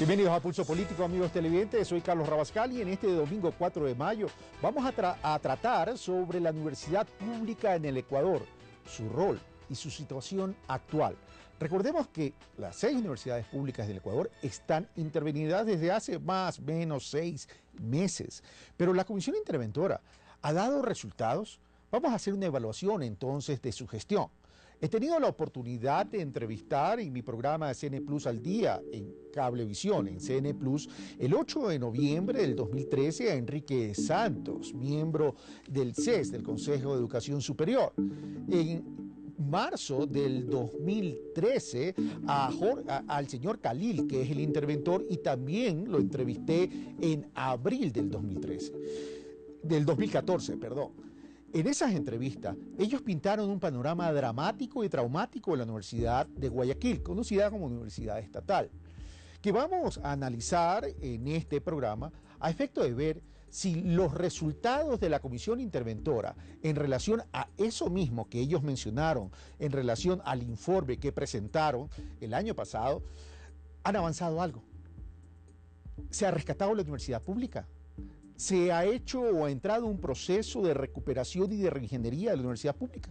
Bienvenidos a Pulso Político, amigos televidentes. Soy Carlos Rabascal y en este domingo 4 de mayo vamos a tratar sobre la universidad pública en el Ecuador, su rol y su situación actual. Recordemos que las 6 universidades públicas del Ecuador están intervenidas desde hace más o menos 6 meses, pero la Comisión Interventora ha dado resultados. Vamos a hacer una evaluación entonces de su gestión. He tenido la oportunidad de entrevistar en mi programa de CN Plus al día, en Cablevisión, en CN Plus, el 8 de noviembre del 2013 a Enrique Santos, miembro del CES, del Consejo de Educación Superior. En marzo del 2013 al señor Khalil, que es el interventor, y también lo entrevisté en abril del 2014, perdón. En esas entrevistas, ellos pintaron un panorama dramático y traumático de la Universidad de Guayaquil, conocida como Universidad Estatal, que vamos a analizar en este programa a efecto de ver si los resultados de la Comisión Interventora en relación a eso mismo que ellos mencionaron, en relación al informe que presentaron el año pasado, han avanzado algo. ¿Se ha rescatado la universidad pública? ¿Se ha hecho o ha entrado un proceso de recuperación y de reingeniería de la universidad pública?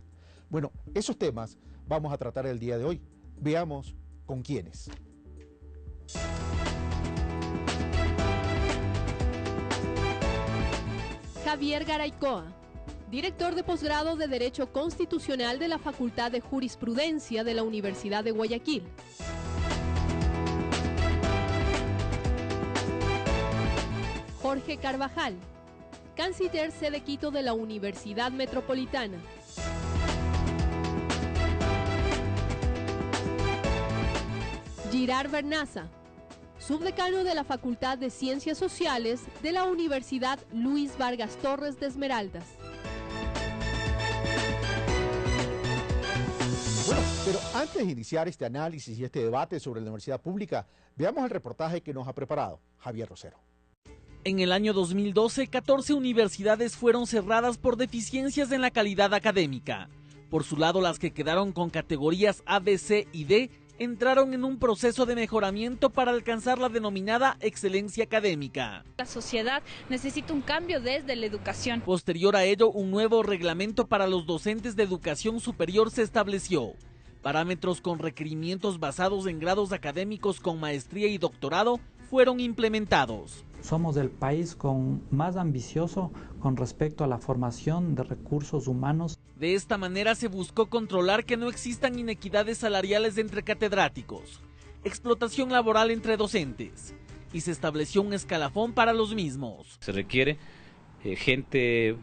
Bueno, esos temas vamos a tratar el día de hoy. Veamos con quiénes. Javier Garaycoa, director de posgrado de Derecho Constitucional de la Facultad de Jurisprudencia de la Universidad de Guayaquil. Jorge Carvajal, canciller sede Quito de la Universidad Metropolitana. Girard Bernaza, subdecano de la Facultad de Ciencias Sociales de la Universidad Luis Vargas Torres de Esmeraldas. Bueno, pero antes de iniciar este análisis y este debate sobre la universidad pública, veamos el reportaje que nos ha preparado Javier Rosero. En el año 2012, 14 universidades fueron cerradas por deficiencias en la calidad académica. Por su lado, las que quedaron con categorías A, B, C y D entraron en un proceso de mejoramiento para alcanzar la denominada excelencia académica. La sociedad necesita un cambio desde la educación. Posterior a ello, un nuevo reglamento para los docentes de educación superior se estableció. Parámetros con requerimientos basados en grados académicos con maestría y doctorado fueron implementados. Somos el país más ambicioso con respecto a la formación de recursos humanos. De esta manera se buscó controlar que no existan inequidades salariales entre catedráticos, explotación laboral entre docentes, y se estableció un escalafón para los mismos. Se requiere gente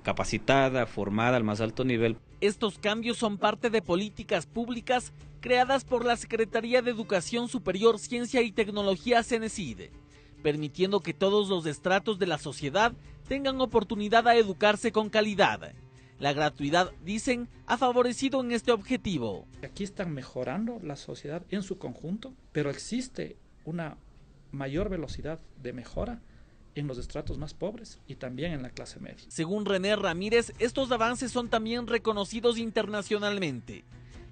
capacitada, formada al más alto nivel. Estos cambios son parte de políticas públicas creadas por la Secretaría de Educación Superior, Ciencia y Tecnología, CENESID, permitiendo que todos los estratos de la sociedad tengan oportunidad a educarse con calidad. La gratuidad, dicen, ha favorecido en este objetivo. Aquí están mejorando la sociedad en su conjunto, pero existe una mayor velocidad de mejora en los estratos más pobres y también en la clase media. Según René Ramírez, estos avances son también reconocidos internacionalmente.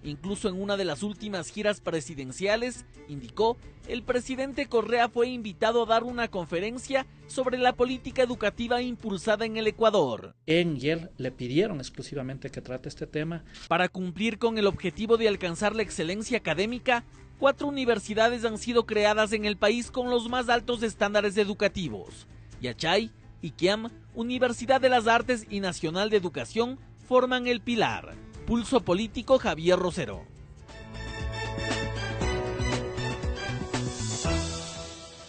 Incluso en una de las últimas giras presidenciales, indicó, el presidente Correa fue invitado a dar una conferencia sobre la política educativa impulsada en el Ecuador. En Yale le pidieron exclusivamente que trate este tema. Para cumplir con el objetivo de alcanzar la excelencia académica, 4 universidades han sido creadas en el país con los más altos estándares educativos. Yachay, Iquiam, Universidad de las Artes y Nacional de Educación forman el pilar. Pulso Político, Javier Rosero.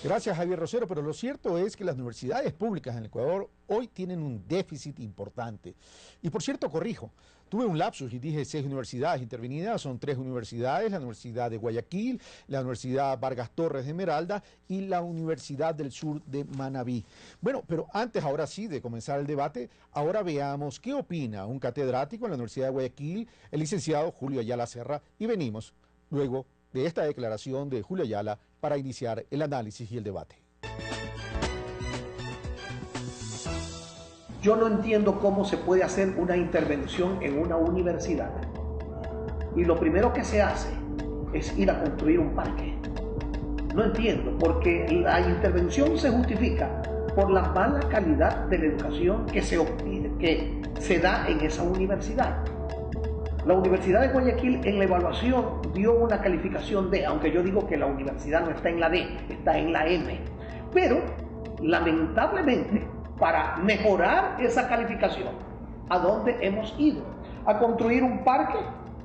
Gracias, Javier Rosero, pero lo cierto es que las universidades públicas en el Ecuador hoy tienen un déficit importante. Y por cierto, corrijo, tuve un lapsus y dije 6 universidades intervenidas, son 3 universidades, la Universidad de Guayaquil, la Universidad Vargas Torres de Esmeralda y la Universidad del Sur de Manabí. Bueno, pero antes, ahora sí, de comenzar el debate, ahora veamos qué opina un catedrático en la Universidad de Guayaquil, el licenciado Julio Ayala Serra, y venimos luego de esta declaración de Julio Ayala para iniciar el análisis y el debate. Yo no entiendo cómo se puede hacer una intervención en una universidad y lo primero que se hace es ir a construir un parque. No entiendo, porque la intervención se justifica por la mala calidad de la educación que se da en esa universidad. La Universidad de Guayaquil en la evaluación dio una calificación D, aunque yo digo que la universidad no está en la D, está en la M. Pero, lamentablemente, para mejorar esa calificación, ¿a dónde hemos ido? A construir un parque,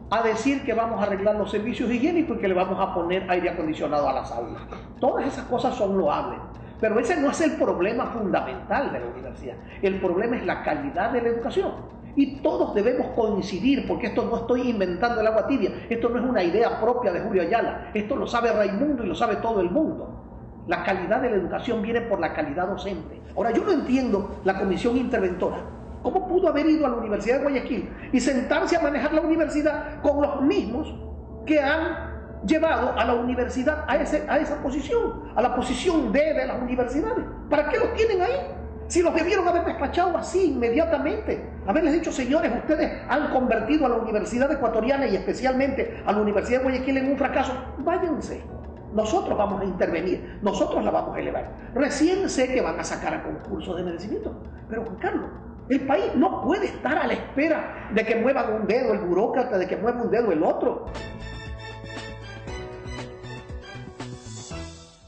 a decir que vamos a arreglar los servicios higiénicos y que le vamos a poner aire acondicionado a las aulas. Todas esas cosas son loables, pero ese no es el problema fundamental de la universidad. El problema es la calidad de la educación. Y todos debemos coincidir, porque esto no estoy inventando el agua tibia, esto no es una idea propia de Julio Ayala, esto lo sabe Raimundo y lo sabe todo el mundo. La calidad de la educación viene por la calidad docente. Ahora, yo no entiendo la comisión interventora. ¿Cómo pudo haber ido a la Universidad de Guayaquil y sentarse a manejar la universidad con los mismos que han llevado a la universidad a esa posición, a la posición D de las universidades? ¿Para qué los tienen ahí? Si los debieron haber despachado así inmediatamente, haberles dicho: señores, ustedes han convertido a la Universidad Ecuatoriana y especialmente a la Universidad de Guayaquil en un fracaso, váyanse, nosotros vamos a intervenir, nosotros la vamos a elevar. Recién sé que van a sacar a concursos de merecimiento, pero Juan Carlos, el país no puede estar a la espera de que muevan un dedo el burócrata, de que mueva un dedo el otro.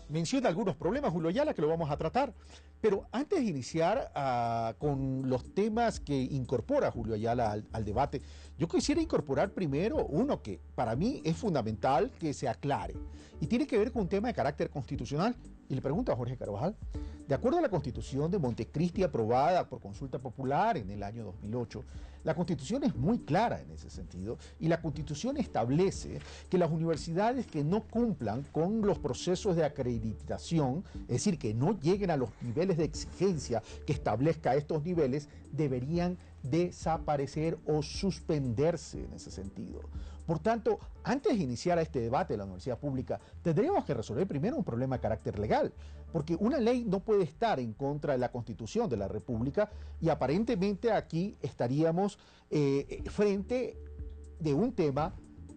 Menciona algunos problemas, Julio Ayala, que lo vamos a tratar. Pero antes de iniciar con los temas que incorpora Julio Ayala al debate, yo quisiera incorporar primero uno que para mí es fundamental que se aclare y tiene que ver con un tema de carácter constitucional. Y le pregunto a Jorge Carvajal, de acuerdo a la Constitución de Montecristi aprobada por consulta popular en el año 2008, la Constitución es muy clara en ese sentido y la Constitución establece que las universidades que no cumplan con los procesos de acreditación, es decir, que no lleguen a los niveles de exigencia que establezca estos niveles, deberían desaparecer o suspenderse en ese sentido. Por tanto, antes de iniciar este debate de la universidad pública, tendríamos que resolver primero un problema de carácter legal, porque una ley no puede estar en contra de la Constitución de la República y aparentemente aquí estaríamos frente de un tema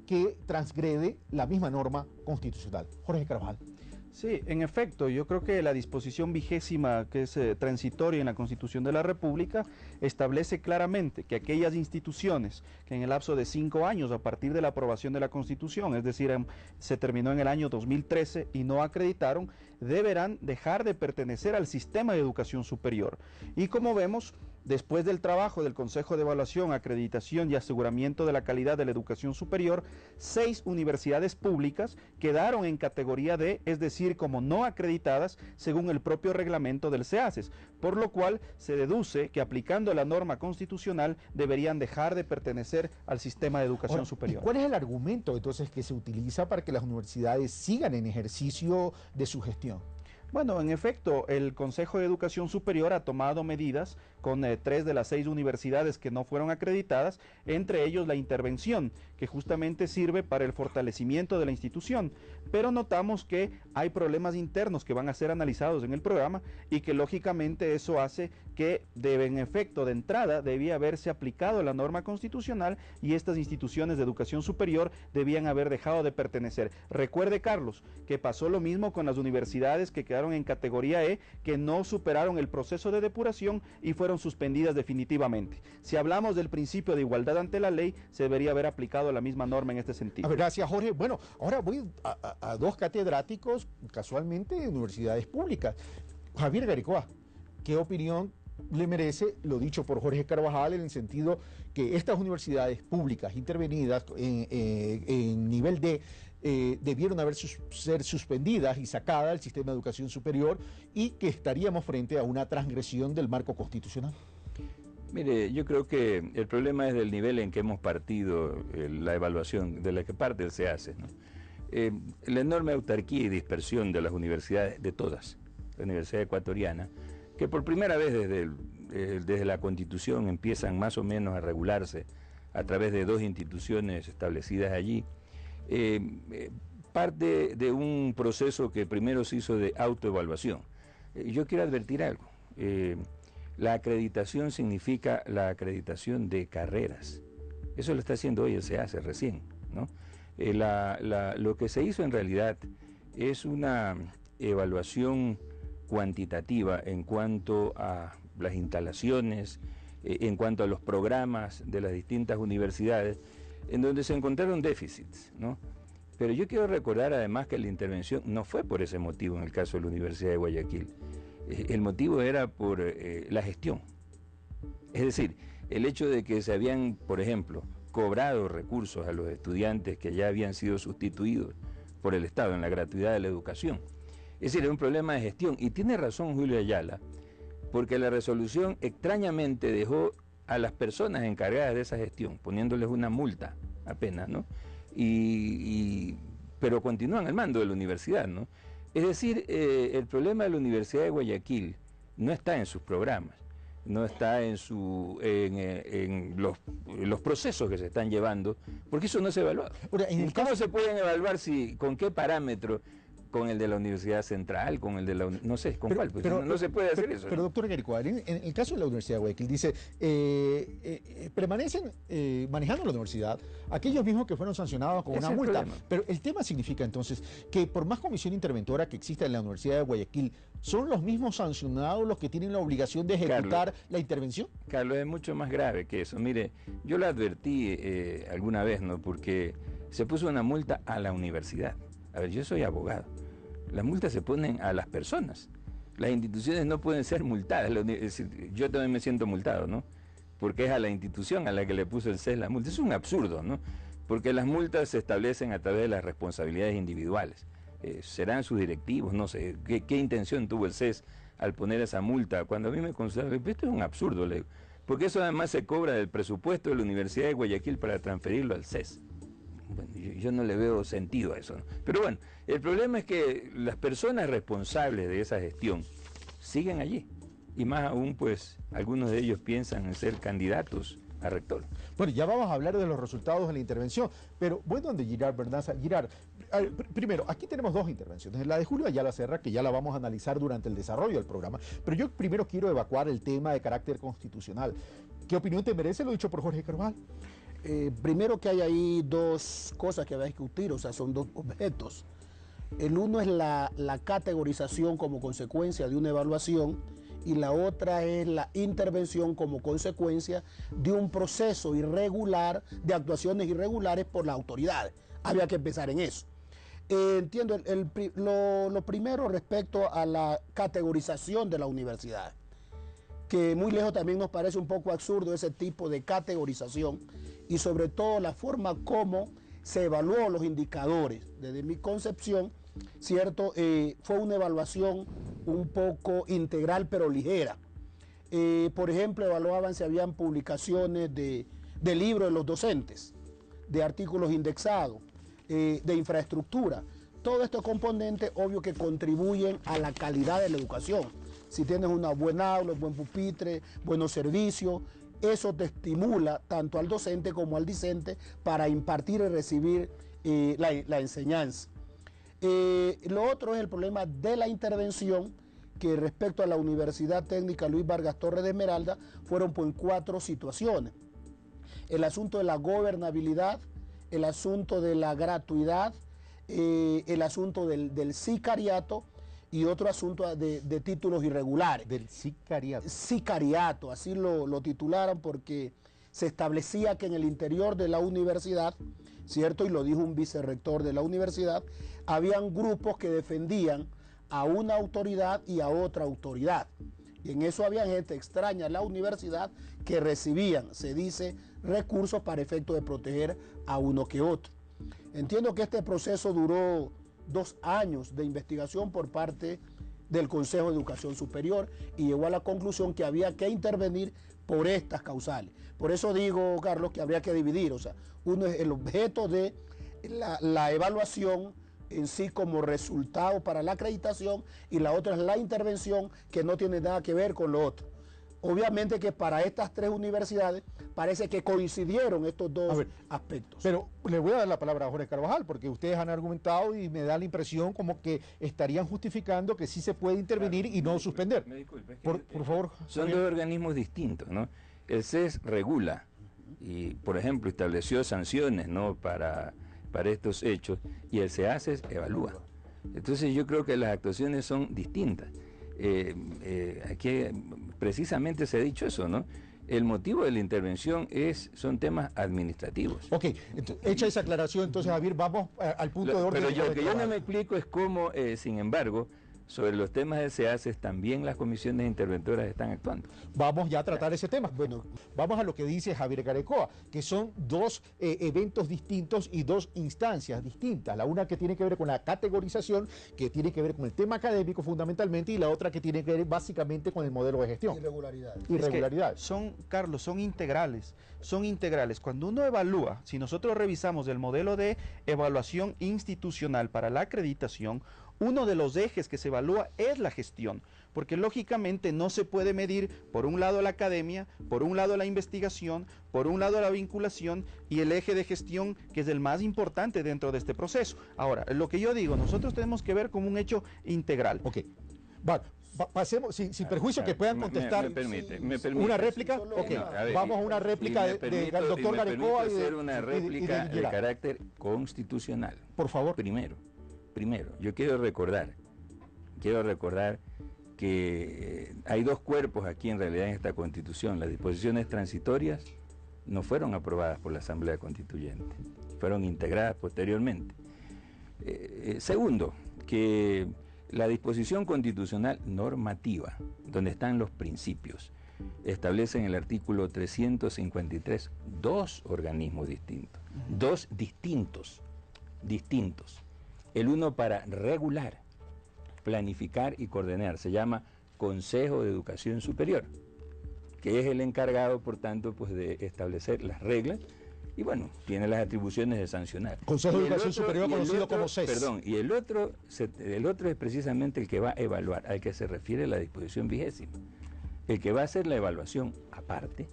que transgrede la misma norma constitucional. Jorge Carvajal. Sí, en efecto, yo creo que la disposición 20ª, que es transitoria en la Constitución de la República, establece claramente que aquellas instituciones que en el lapso de 5 años a partir de la aprobación de la Constitución, es decir, se terminó en el año 2013 y no acreditaron, deberán dejar de pertenecer al sistema de educación superior. Y como vemos, después del trabajo del Consejo de Evaluación, Acreditación y Aseguramiento de la Calidad de la Educación Superior, 6 universidades públicas quedaron en categoría D, es decir, como no acreditadas según el propio reglamento del CEACES, por lo cual se deduce que aplicando la norma constitucional deberían dejar de pertenecer al sistema de educación superior. ¿Y cuál es el argumento entonces que se utiliza para que las universidades sigan en ejercicio de su gestión? Bueno, en efecto, el Consejo de Educación Superior ha tomado medidas con 3 de las 6 universidades que no fueron acreditadas, entre ellos la intervención, que justamente sirve para el fortalecimiento de la institución. Pero notamos que hay problemas internos que van a ser analizados en el programa y que lógicamente eso hace que en efecto de entrada debía haberse aplicado la norma constitucional y estas instituciones de educación superior debían haber dejado de pertenecer. Recuerde, Carlos, que pasó lo mismo con las universidades que quedaron en categoría E, que no superaron el proceso de depuración y fueron suspendidas definitivamente. Si hablamos del principio de igualdad ante la ley, se debería haber aplicado la misma norma en este sentido. Gracias, Jorge. Bueno, ahora voy a 2 catedráticos, casualmente, de universidades públicas. Javier Garicoa, ¿qué opinión le merece lo dicho por Jorge Carvajal en el sentido que estas universidades públicas intervenidas en nivel D debieron ser suspendidas y sacadas del sistema de educación superior y que estaríamos frente a una transgresión del marco constitucional? Mire, yo creo que el problema es del nivel en que hemos partido la evaluación de la que parte el CEACES, ¿no? La enorme autarquía y dispersión de las universidades, de todas, la Universidad Ecuatoriana, que por primera vez desde la Constitución empiezan más o menos a regularse a través de 2 instituciones establecidas allí, parte de un proceso que primero se hizo de autoevaluación. Yo quiero advertir algo. La acreditación significa la acreditación de carreras. Eso lo está haciendo hoy el CEACES recién, ¿no? Lo que se hizo en realidad es una evaluación cuantitativa en cuanto a las instalaciones, en cuanto a los programas de las distintas universidades, en donde se encontraron déficits, ¿no? Pero yo quiero recordar además que la intervención no fue por ese motivo en el caso de la Universidad de Guayaquil. El motivo era por la gestión. Es decir, el hecho de que se habían, por ejemplo, cobrado recursos a los estudiantes que ya habían sido sustituidos por el Estado en la gratuidad de la educación. Es decir, es un problema de gestión. Y tiene razón Julio Ayala, porque la resolución extrañamente dejó a las personas encargadas de esa gestión, poniéndoles una multa apenas, ¿no? Pero continúan al mando de la universidad, ¿no? Es decir, el problema de la Universidad de Guayaquil no está en sus programas, no está en los procesos que se están llevando, porque eso no se evalúa. ¿Cómo se pueden evaluar con qué parámetro? Con el de la Universidad Central, con el de la... no sé, ¿con cuál? Pues no se puede hacer eso. Pero doctor Guericuar, en el caso de la Universidad de Guayaquil, dice, permanecen manejando la universidad aquellos mismos que fueron sancionados con una multa. Pero el tema significa entonces que por más comisión interventora que exista en la Universidad de Guayaquil, ¿son los mismos sancionados los que tienen la obligación de ejecutar la intervención? Carlos, es mucho más grave que eso. Mire, yo lo advertí alguna vez, ¿no? Porque se puso una multa a la universidad. A ver, yo soy abogado. Las multas se ponen a las personas. Las instituciones no pueden ser multadas. Es decir, yo también me siento multado, ¿no? Porque es a la institución a la que le puso el CES la multa. Es un absurdo, ¿no? Porque las multas se establecen a través de las responsabilidades individuales. Serán sus directivos, no sé. ¿Qué intención tuvo el CES al poner esa multa? Cuando a mí me consultaron, esto es un absurdo, le digo. Porque eso además se cobra del presupuesto de la Universidad de Guayaquil para transferirlo al CES. Bueno, yo no le veo sentido a eso, ¿no? Pero bueno, el problema es que las personas responsables de esa gestión siguen allí. Y más aún, pues, algunos de ellos piensan en ser candidatos a rector. Bueno, ya vamos a hablar de los resultados de la intervención, pero voy donde Girard, ¿verdad? Girard, primero, aquí tenemos dos intervenciones. La de Julio Ayala Serra, que ya la vamos a analizar durante el desarrollo del programa, pero yo primero quiero evacuar el tema de carácter constitucional. ¿Qué opinión te merece lo dicho por Jorge Carvajal? Primero que hay ahí dos cosas que va a discutir, o sea, son dos objetos. El uno es la categorización como consecuencia de una evaluación y la otra es la intervención como consecuencia de un proceso irregular, de actuaciones irregulares por las autoridades. Había que empezar en eso. Entiendo lo primero respecto a la categorización de la universidad, que muy lejos también nos parece un poco absurdo ese tipo de categorización y sobre todo la forma como se evaluó los indicadores. Desde mi concepción, ¿cierto? Fue una evaluación un poco integral pero ligera. Por ejemplo, evaluaban si habían publicaciones de libros de los docentes, de artículos indexados, de infraestructura. Todos estos componentes, obvio que contribuyen a la calidad de la educación. Si tienes una buena aula, buen pupitre, buenos servicios, eso te estimula tanto al docente como al discente para impartir y recibir la enseñanza. Lo otro es el problema de la intervención, que respecto a la Universidad Técnica Luis Vargas Torres de Esmeralda fueron por 4 situaciones. El asunto de la gobernabilidad, el asunto de la gratuidad, el asunto del sicariato y otro asunto de títulos irregulares. Del sicariato. Sicariato, así lo titularon porque se establecía que en el interior de la universidad, ¿cierto? Y lo dijo un vicerrector de la universidad, habían grupos que defendían a una autoridad y a otra autoridad. Y en eso había gente extraña a la universidad que recibían, se dice, recursos para efecto de proteger a uno que otro. Entiendo que este proceso duró 2 años de investigación por parte del Consejo de Educación Superior y llegó a la conclusión que había que intervenir por estas causales. Por eso digo, Carlos, que habría que dividir, o sea, uno es el objeto de la evaluación en sí como resultado para la acreditación y la otra es la intervención que no tiene nada que ver con lo otro. Obviamente que para estas 3 universidades parece que coincidieron estos dos aspectos. Pero le voy a dar la palabra a Jorge Carvajal, porque ustedes han argumentado y me da la impresión como que estarían justificando que sí se puede intervenir y no suspender. Me disculpe, por favor. Son 2 organismos distintos, ¿no? El CES regula y, por ejemplo, estableció sanciones, ¿no? para estos hechos y el CEACES evalúa. Entonces yo creo que las actuaciones son distintas. Aquí precisamente se ha dicho eso, ¿no? El motivo de la intervención son temas administrativos. Ok, hecha esa aclaración, entonces Javier, vamos al punto de orden. Pero lo que yo no me explico es cómo, sin embargo, sobre los temas de SEACES también las comisiones interventoras están actuando. Vamos ya a tratar ese tema. Bueno, vamos a lo que dice Javier Garecoa, que son dos eventos distintos y dos instancias distintas. La una que tiene que ver con la categorización, que tiene que ver con el tema académico fundamentalmente, y la otra que tiene que ver básicamente con el modelo de gestión. Irregularidades. Irregularidades. Carlos, son integrales. Son integrales. Cuando uno evalúa, si nosotros revisamos el modelo de evaluación institucional para la acreditación, uno de los ejes que se evalúa es la gestión, porque lógicamente no se puede medir por un lado la academia, por un lado la investigación, por un lado la vinculación y el eje de gestión, que es el más importante dentro de este proceso. Ahora, lo que yo digo, nosotros tenemos que ver como un hecho integral. Ok, bueno, pasemos, sin perjuicio que puedan contestar. Me permite. ¿Una réplica? Ok, vamos a una réplica del doctor Garecoa. Hacer una réplica de carácter constitucional. Por favor. Primero, yo quiero recordar que hay dos cuerpos aquí en realidad en esta Constitución. Las disposiciones transitorias no fueron aprobadas por la Asamblea Constituyente, fueron integradas posteriormente. Segundo, que la disposición constitucional normativa, donde están los principios, establece en el artículo 353 dos organismos distintos, dos distintos. El uno para regular, planificar y coordinar, se llama Consejo de Educación Superior, que es el encargado, por tanto, pues de establecer las reglas y, bueno, tiene las atribuciones de sancionar. Consejo de Educación Superior conocido como CES. Perdón, y el otro es precisamente el que va a evaluar, al que se refiere la disposición 20ª, el que va a hacer la evaluación aparte,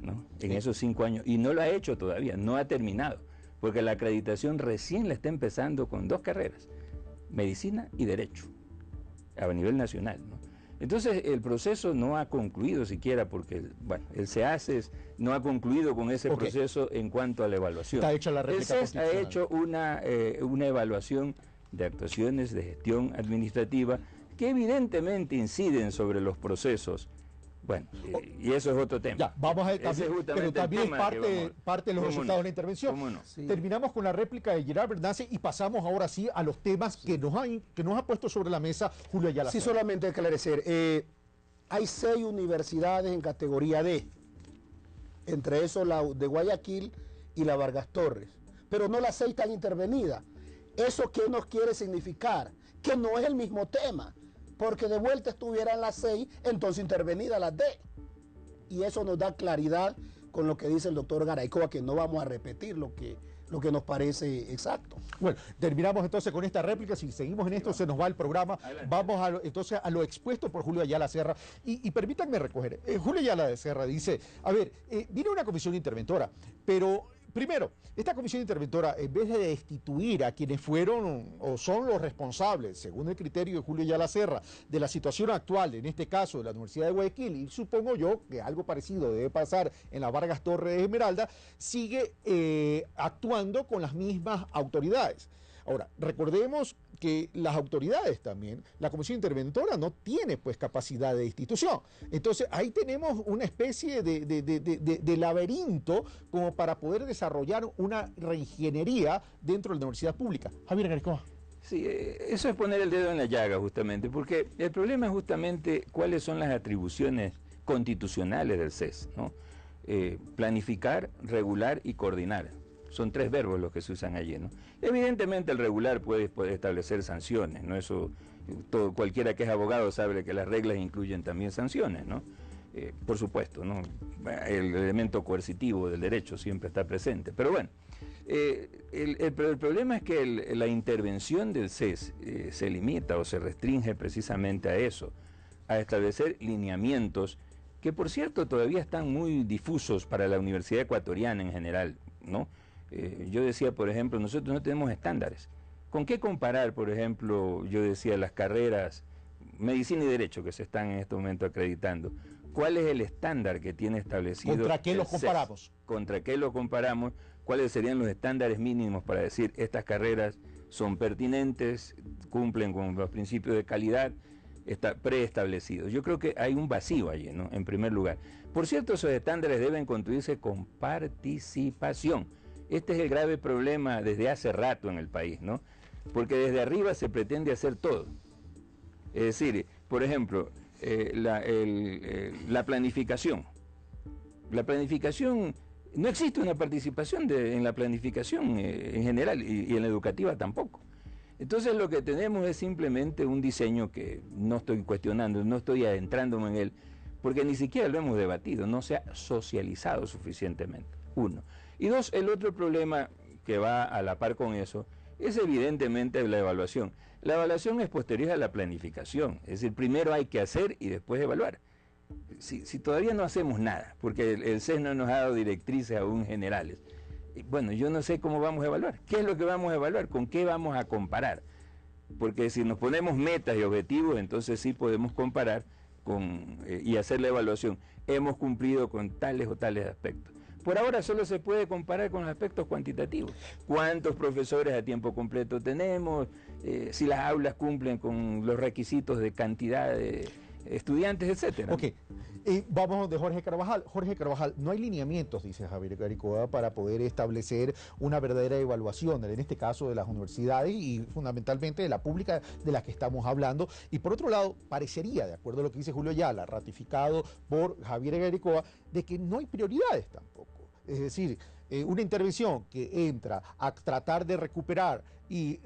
¿no? En esos 5 años, y no lo ha hecho todavía, no ha terminado, porque la acreditación recién la está empezando con 2 carreras, medicina y derecho, a nivel nacional, ¿no? Entonces el proceso no ha concluido siquiera porque, bueno, el SEACES no ha concluido con ese proceso en cuanto a la evaluación. Está hecha la réplica. El SES ha hecho una evaluación de actuaciones de gestión administrativa que evidentemente inciden sobre los procesos. Bueno, y eso es otro tema. Ya, vamos a pero también es parte de los resultados de la intervención. Sí. Terminamos con la réplica de Gerard Bernace y pasamos ahora sí a los temas que nos ha puesto sobre la mesa Julio Ayala. Sí, solamente aclarecer. Hay 6 universidades en categoría D, entre eso la de Guayaquil y la Vargas Torres, pero no las 6 están intervenidas. ¿Eso qué nos quiere significar? Que no es el mismo tema. Porque de vuelta estuvieran las 6, entonces intervenida las D. Y eso nos da claridad con lo que dice el doctor Garecoa, que no vamos a repetir lo que nos parece exacto. Bueno, terminamos entonces con esta réplica. Si seguimos en esto, se nos va el programa. Adelante. Vamos entonces a lo expuesto por Julio Ayala Serra. Y permítanme recoger. Julio Ayala Serra dice, a ver, viene una comisión interventora, pero primero, esta comisión interventora, en vez de destituir a quienes fueron o son los responsables, según el criterio de Julio Ayala Serra, de la situación actual, en este caso de la Universidad de Guayaquil, y supongo yo que algo parecido debe pasar en la Vargas Torres de Esmeralda, sigue actuando con las mismas autoridades. Ahora, recordemos que las autoridades también, la comisión interventora no tiene pues capacidad de destitución. Entonces ahí tenemos una especie de laberinto como para poder desarrollar una reingeniería dentro de la universidad pública. Javier Garecoa. Sí, eso es poner el dedo en la llaga justamente, porque el problema es justamente cuáles son las atribuciones constitucionales del CES, ¿no? Planificar, regular y coordinar. Son 3 verbos los que se usan allí, ¿no? Evidentemente el regular puede establecer sanciones, ¿no? Eso, cualquiera que es abogado sabe que las reglas incluyen también sanciones, ¿no? Por supuesto, ¿no? El elemento coercitivo del derecho siempre está presente. Pero bueno, el problema es que la intervención del CES se limita o se restringe precisamente a eso, a establecer lineamientos que, por cierto, todavía están muy difusos para la Universidad Ecuatoriana en general, ¿no? Yo decía, por ejemplo, nosotros no tenemos estándares. ¿Con qué comparar, por ejemplo, yo decía, las carreras medicina y derecho que se están en este momento acreditando? ¿Cuál es el estándar que tiene establecido? ¿Contra qué los comparamos? ¿Contra qué los comparamos? ¿Cuáles serían los estándares mínimos para decir estas carreras son pertinentes, cumplen con los principios de calidad preestablecidos. Yo creo que hay un vacío allí, ¿no? En primer lugar. Por cierto, esos estándares deben construirse con participación. Este es el grave problema desde hace rato en el país, ¿no? Porque desde arriba se pretende hacer todo. Es decir, por ejemplo, la planificación. La planificación, no existe una participación en la planificación en general y en la educativa tampoco. Entonces lo que tenemos es simplemente un diseño que no estoy cuestionando, no estoy adentrándome en él, porque ni siquiera lo hemos debatido, no se ha socializado suficientemente, uno. Y dos, el otro problema que va a la par con eso es evidentemente la evaluación. La evaluación es posterior a la planificación, es decir, primero hay que hacer y después evaluar. Si todavía no hacemos nada, porque el CES no nos ha dado directrices aún generales, bueno, yo no sé cómo vamos a evaluar. ¿Qué es lo que vamos a evaluar? ¿Con qué vamos a comparar? Porque si nos ponemos metas y objetivos, entonces sí podemos comparar y hacer la evaluación. Hemos cumplido con tales o tales aspectos. Por ahora solo se puede comparar con los aspectos cuantitativos. ¿Cuántos profesores a tiempo completo tenemos? Si las aulas cumplen con los requisitos de cantidad de estudiantes, etcétera. Ok, vamos de Jorge Carvajal. Jorge Carvajal, no hay lineamientos, dice Javier Garicoa, para poder establecer una verdadera evaluación, en este caso de las universidades y fundamentalmente de la pública de la que estamos hablando. Y por otro lado, parecería, de acuerdo a lo que dice Julio Ayala, ratificado por Javier Garicoa, de que no hay prioridades tampoco. Es decir, una intervención que entra a tratar de recuperar y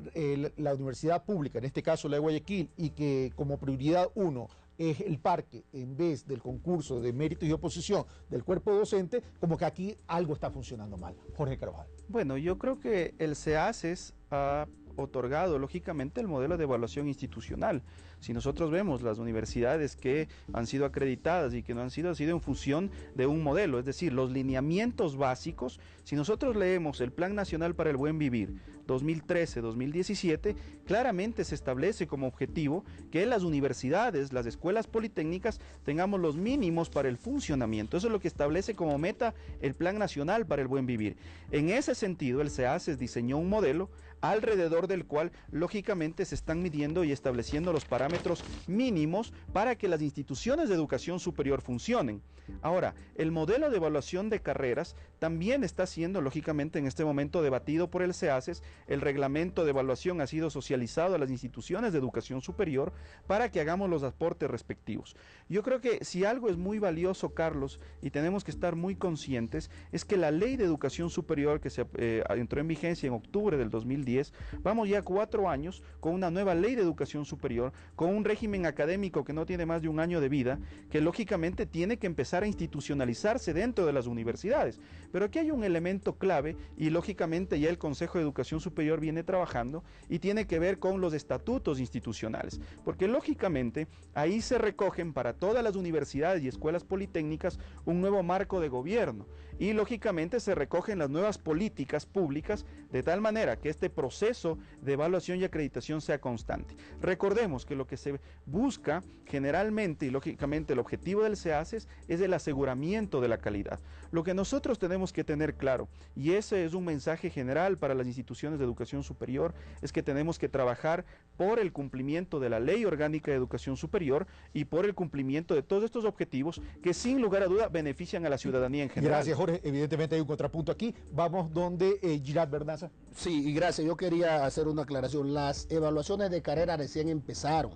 la universidad pública, en este caso la de Guayaquil, y que como prioridad uno es el parque en vez del concurso de méritos y oposición del cuerpo docente, como que aquí algo está funcionando mal. Jorge Carvajal. Bueno, yo creo que el CEACES ha otorgado lógicamente el modelo de evaluación institucional. Si nosotros vemos las universidades que han sido acreditadas y que no han sido, ha sido en función de un modelo, es decir, los lineamientos básicos. Si nosotros leemos el Plan Nacional para el Buen Vivir 2013-2017, claramente se establece como objetivo que las universidades, las escuelas politécnicas tengamos los mínimos para el funcionamiento. Eso es lo que establece como meta el Plan Nacional para el Buen Vivir. En ese sentido, el CEACES diseñó un modelo alrededor del cual lógicamente se están midiendo y estableciendo los parámetros mínimos para que las instituciones de educación superior funcionen. Ahora, el modelo de evaluación de carreras también está siendo lógicamente en este momento debatido por el CEACES. El reglamento de evaluación ha sido socializado a las instituciones de educación superior para que hagamos los aportes respectivos. Yo creo que si algo es muy valioso, Carlos, y tenemos que estar muy conscientes, es que la Ley de Educación Superior que se entró en vigencia en octubre del 2010, vamos ya 4 años con una nueva Ley de Educación Superior, con un régimen académico que no tiene más de un año de vida, que lógicamente tiene que empezar a institucionalizarse dentro de las universidades. Pero aquí hay un elemento clave y lógicamente ya el Consejo de Educación Superior viene trabajando y tiene que ver con los estatutos institucionales, porque lógicamente ahí se recogen para todas las universidades y escuelas politécnicas un nuevo marco de gobierno y lógicamente se recogen las nuevas políticas públicas de tal manera que este proceso de evaluación y acreditación sea constante. Recordemos que lo que se busca generalmente y lógicamente el objetivo del CEACES es el aseguramiento de la calidad. Lo que nosotros tenemos que tener claro, y ese es un mensaje general para las instituciones de educación superior, es que tenemos que trabajar por el cumplimiento de la Ley Orgánica de Educación Superior y por el cumplimiento de todos estos objetivos que sin lugar a duda benefician a la ciudadanía en general. Gracias, Jorge. Evidentemente hay un contrapunto aquí. Vamos donde Girard Bernaza. Sí, y gracias. Yo quería hacer una aclaración. Las evaluaciones de carrera recién empezaron.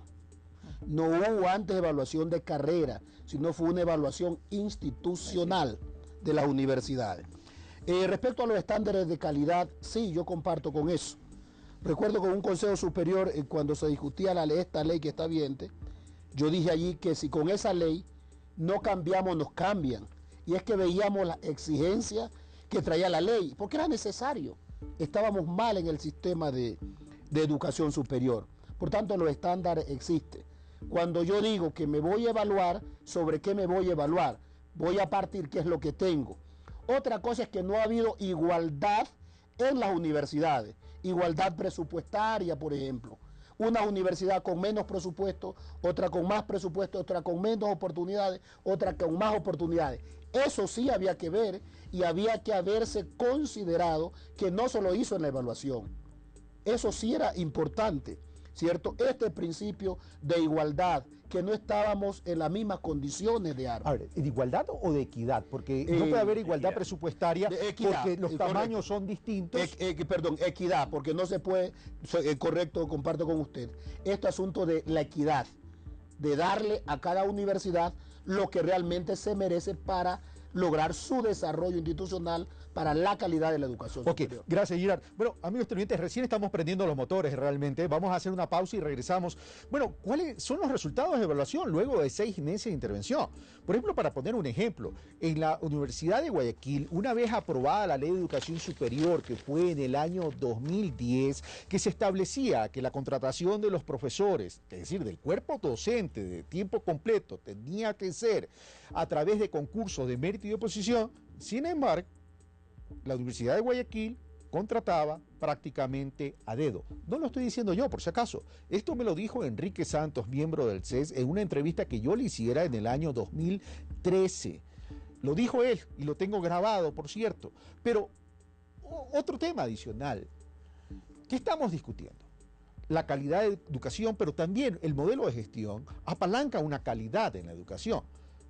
No hubo antes evaluación de carrera, sino fue una evaluación institucional de las universidades. Respecto a los estándares de calidad, sí, yo comparto con eso. Recuerdo con un consejo superior, cuando se discutía esta ley que está vigente, yo dije allí que si con esa ley no cambiamos, nos cambian. Y es que veíamos las exigencias que traía la ley, porque era necesario. Estábamos mal en el sistema de educación superior. Por tanto, los estándares existen. Cuando yo digo que me voy a evaluar, ¿sobre qué me voy a evaluar? Voy a partir qué es lo que tengo. Otra cosa es que no ha habido igualdad en las universidades. Igualdad presupuestaria, por ejemplo. Una universidad con menos presupuesto, otra con más presupuesto, otra con menos oportunidades, otra con más oportunidades. Eso sí había que ver y había que haberse considerado que no se lo hizo en la evaluación. Eso sí era importante. ¿cierto? Este principio de igualdad, que no estábamos en las mismas condiciones de armas. A ver, ¿de igualdad o de equidad? Porque no puede haber igualdad presupuestaria porque los tamaños son distintos. Perdón, equidad, porque no se puede, correcto, comparto con usted, este asunto de la equidad, de darle a cada universidad lo que realmente se merece para lograr su desarrollo institucional para la calidad de la educación superior. Gracias, Girard. Bueno, amigos televidentes, recién estamos prendiendo los motores realmente. Vamos a hacer una pausa y regresamos. Bueno, ¿cuáles son los resultados de evaluación luego de 6 meses de intervención? Por ejemplo, para poner un ejemplo, en la Universidad de Guayaquil, una vez aprobada la Ley de Educación Superior, que fue en el año 2010, que se establecía que la contratación de los profesores, es decir, del cuerpo docente de tiempo completo, tenía que ser a través de concursos de mérito y oposición. Sin embargo, la Universidad de Guayaquil contrataba prácticamente a dedo. No lo estoy diciendo yo, por si acaso. Esto me lo dijo Enrique Santos, miembro del CES, en una entrevista que yo le hiciera en el año 2013. Lo dijo él y lo tengo grabado, por cierto. Pero otro tema adicional. ¿Qué estamos discutiendo? La calidad de educación, pero también el modelo de gestión apalanca una calidad en la educación.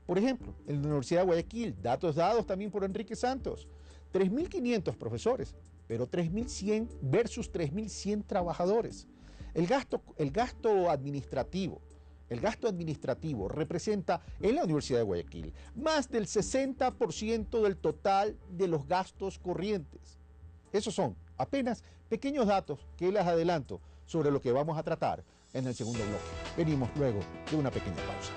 Por ejemplo, en la Universidad de Guayaquil, datos dados también por Enrique Santos, 3.500 profesores, pero 3.100 versus 3.100 trabajadores. El gasto administrativo representa en la Universidad de Guayaquil más del 60% del total de los gastos corrientes. Esos son apenas pequeños datos que les adelanto sobre lo que vamos a tratar en el segundo bloque. Venimos luego de una pequeña pausa.